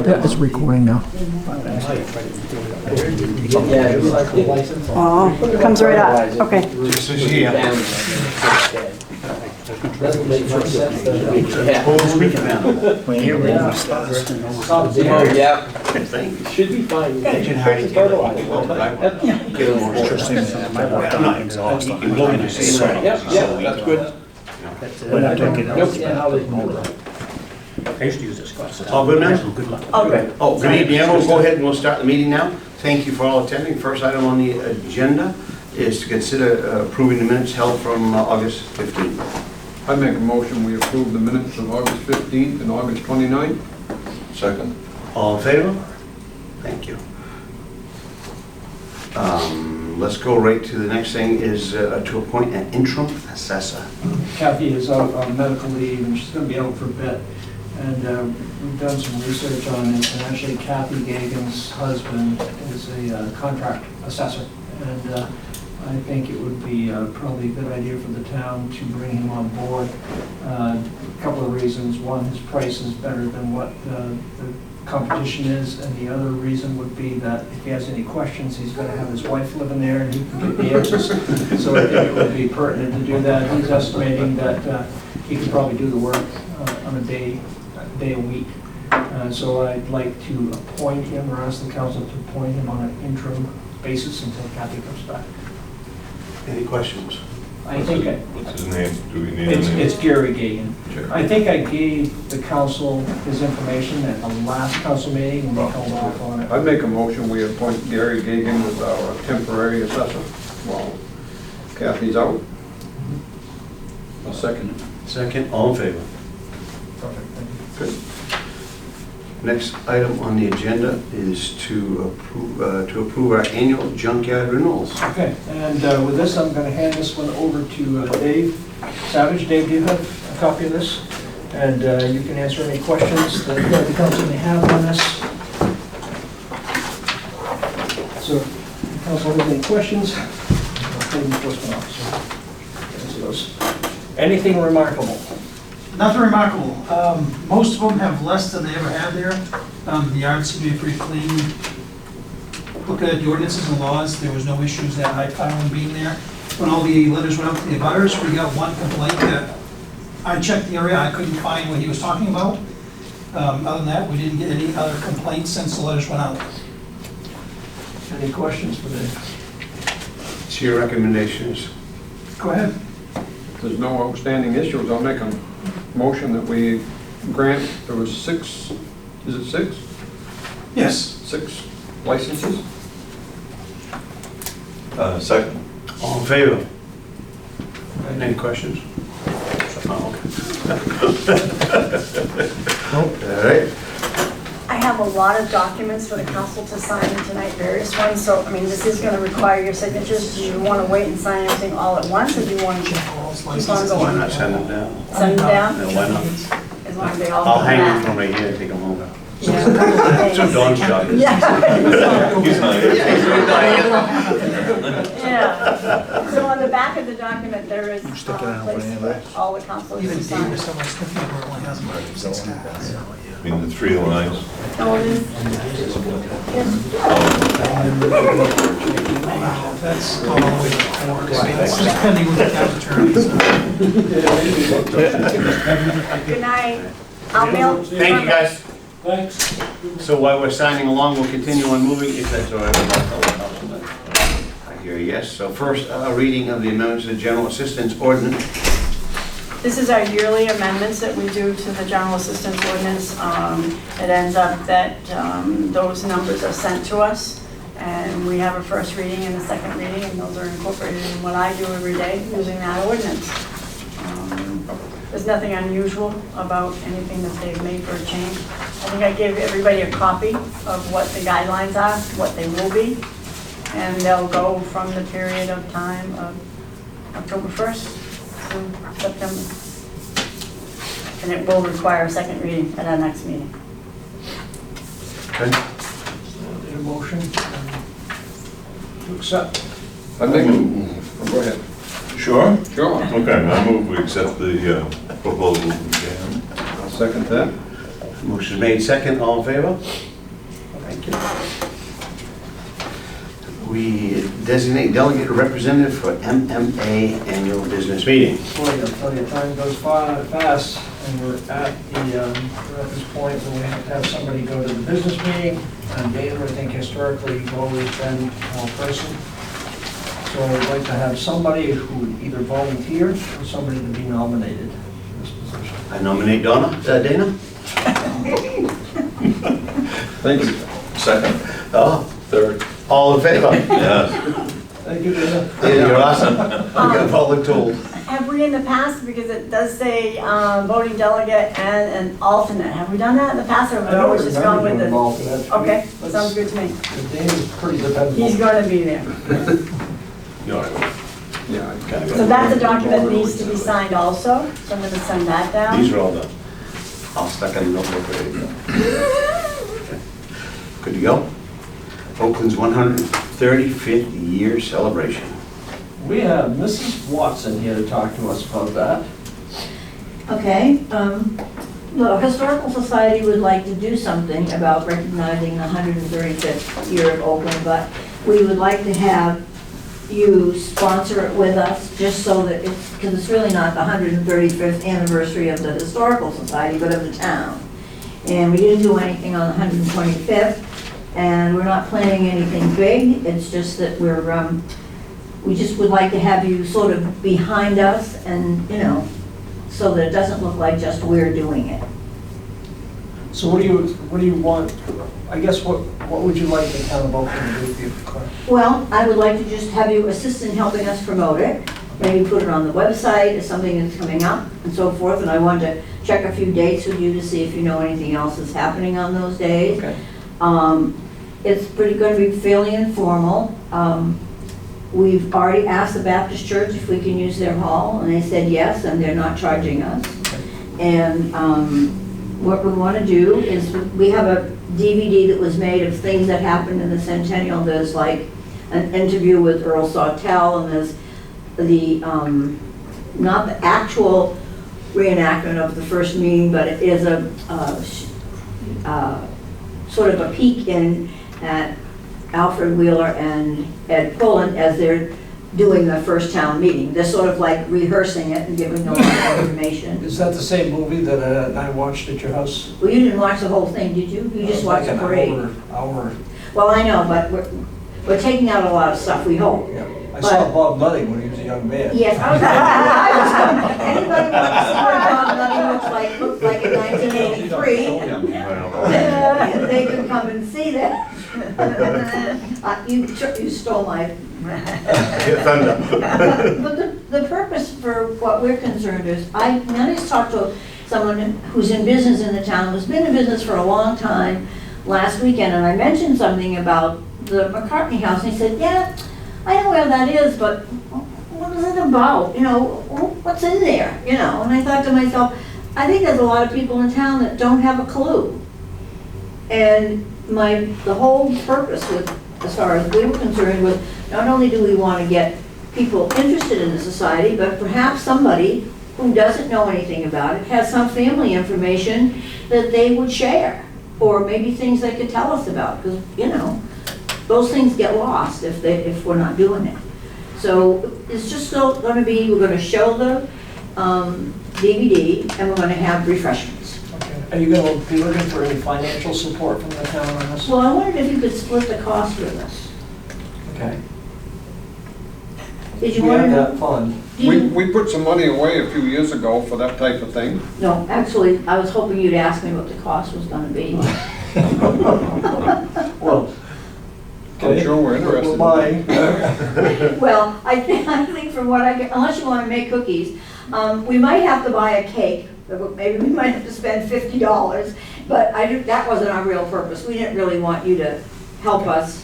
Yeah, it's recording now. Oh, comes right up. Okay. This is here. Oh, yeah. Should be fine. Agent Hardy. That's good. I used to use this class. All good, man? Good luck. Okay. Oh, good evening, everyone. Go ahead and we'll start the meeting now. Thank you for all attending. First item on the agenda is to consider approving the minutes held from August 15th. I make a motion, we approve the minutes of August 15th and August 29th. Second. All in favor? Thank you. Let's go right to the next thing is to appoint an interim assessor. Kathy is out on medical leave and she's going to be out for a bit. And we've done some research on it, and actually Kathy Gagan's husband is a contract assessor. And I think it would be probably a good idea for the town to bring him on board. A couple of reasons. One, his price is better than what the competition is, and the other reason would be that if he has any questions, he's going to have his wife living there and he can get the answers. So I think it would be pertinent to do that. He's estimating that he could probably do the work on a day a week. So I'd like to appoint him, or ask the council to appoint him on an interim basis until Kathy comes back. Any questions? I think What's his name? Do we need a name? it's Gary Gagan. Sure. I think I gave the council his information at the last council meeting and they held off on it. I make a motion, we appoint Gary Gagan as our temporary assessor while Kathy's out. I'll second it. Second. All in favor? Perfect, thank you. Good. Next item on the agenda is to approve our annual junkyard renewals. Okay, and with this, I'm going to hand this one over to Dave Savage. Dave, do you have a copy of this? And you can answer any questions that the council may have on this. So, if the council has any questions, code enforcement officer. Answer those. Anything remarkable? Nothing remarkable. Most of them have less than they ever had there. The yards seem to be pretty clean. Looking at the ordinances and laws, there was no issues that I found being there. When all the letters went out to the abutters, we got one complaint that I checked the area, I couldn't find what he was talking about. Other than that, we didn't get any other complaints since the letters went out. Any questions for Dave? So your recommendations? Go ahead. If there's no outstanding issues, I'll make a motion that we grant, there was 6, is it 6? Yes. 6 licenses? Second. All in favor? Any questions? Oh, okay. All right. I have a lot of documents for the council to sign tonight, various ones, so, I mean, this is gonna require your signatures. Do you wanna wait and sign everything all at once, or do you want to keep on Why going? not send them down? Send them down? No, why not? As long as they all I'll come hang them back. from right here and take them home. Yeah. So Dawn's job. Yeah. He's not here. Yeah. So on the back of the document, there is place for all the councilors Even to sign. Davis, someone's looking at where it only has about 6 tabs. I mean, the 3 lines. Oh, it is? Yes. That's all the way to 4. It's just pending with the town attorney. Good night. I'll mail. Thank you, guys. Thanks. So while we're signing along, we'll continue on moving, if that's all right. I hear a yes. So first, a reading of the amendments to the general assistance ordinance. This is our yearly amendments that we do to the general assistance ordinance. It ends up that those numbers are sent to us, and we have a first reading and a second reading, and those are incorporated in what I do every day using that ordinance. There's nothing unusual about anything that they've made for a change. I think I gave everybody a copy of what the guidelines are, what they will be, and they'll go from the period of time of October 1st to September. And it will require a second reading at our next meeting. Okay. Need a motion to accept. I make, go ahead. Sure? Sure. Okay, I move we accept the proposal from Dan. I'll second that. Motion made second, all in favor? Thank you. We designate delegate representative for MMA annual business meeting. Boy, I'll tell you, time goes fast, and we're at this point where we have to have somebody go to the business meeting. And Dave, I think historically, you've always been a person. So I'd like to have somebody who would either volunteer or somebody to be nominated for this position. I nominate Dana. Thank you. Second, Oh, third, all in favor? yes. Thank you, Dana. Yeah, you're awesome. You got voluntold. Have we in the past, because it does say voting delegate and an alternate, have we done that in the past, or have we always just gone with the? Okay, sounds good to me. Dave is pretty dependable. He's gonna be there. Yeah. So that's a document that needs to be signed also, so I'm gonna send that down. These are all done. I'll stuck in a notebook ready to go. Good to go? Oakland's 135th year celebration. We have Mrs. Watson here to talk to us about that. Okay, the Historical Society would like to do something about recognizing the 135th year of Oakland, but we would like to have you sponsor it with us, just so that it's, because it's really not the 135th anniversary of the Historical Society, but of the town. And we didn't do anything on the 125th, and we're not planning anything big, it's just that we just would like to have you sort of behind us and, you know, so that it doesn't look like just we're doing it. So what do you want, I guess, what would you like the town of Oakland to do for you, Claire? Well, I would like to just have you assist in helping us promote it. Maybe put it on the website as something that's coming up and so forth. And I want to check a few dates with you to see if you know anything else is happening on those days. Okay. It's going to be fairly informal. We've already asked the Baptist Church if we can use their hall, and they said yes, and they're not charging us. And what we want to do is, we have a DVD that was made of things that happened in the centennial. There's like an interview with Earl Sawtell, and there's the, not the actual reenactment of the first meeting, but it is a sort of a peek in at Alfred Wheeler and Ed Pullen as they're doing the first town meeting. They're sort of like rehearsing it and giving a lot of information. Is that the same movie that I watched at your house? Well, you didn't watch the whole thing, did you? You just watched the parade. Hour. Well, I know, but we're taking out a lot of stuff, we hope. Yeah. I saw Bob Nutting when he was a young man. Yes, anybody want to see what Bob Nutting looked like in 1983? They can come and see that. You stole my... Thunder. But the purpose for what we're concerned is, I just talked to someone who's in business in the town, who's been in business for a long time, last weekend, and I mentioned something about the McCartney House, and he said, yeah, I know where that is, but what is it about? You know, what's in there? You know, and I thought to myself, I think there's a lot of people in town that don't have a clue. And the whole purpose with, as far as we were concerned, was not only do we want to get people interested in the society, but perhaps somebody who doesn't know anything about it has some family information that they would share, or maybe things they could tell us about, because, you know, those things get lost if we're not doing it. So it's just still going to be, we're going to show the DVD, and we're going to have refreshments. Okay. Are you going to be looking for any financial support from the town on this? Well, I wondered if you could split the cost with us. Okay. Did you We want to have know? that fund. We put some money away a few years ago for that type of thing. No, actually, I was hoping you'd ask me what the cost was going to be. Well, I'm sure we're interested. Well, I think from what I get, unless you want to make cookies, we might have to buy a cake. Maybe we might have to spend $50, but that wasn't our real purpose. We didn't really want you to help us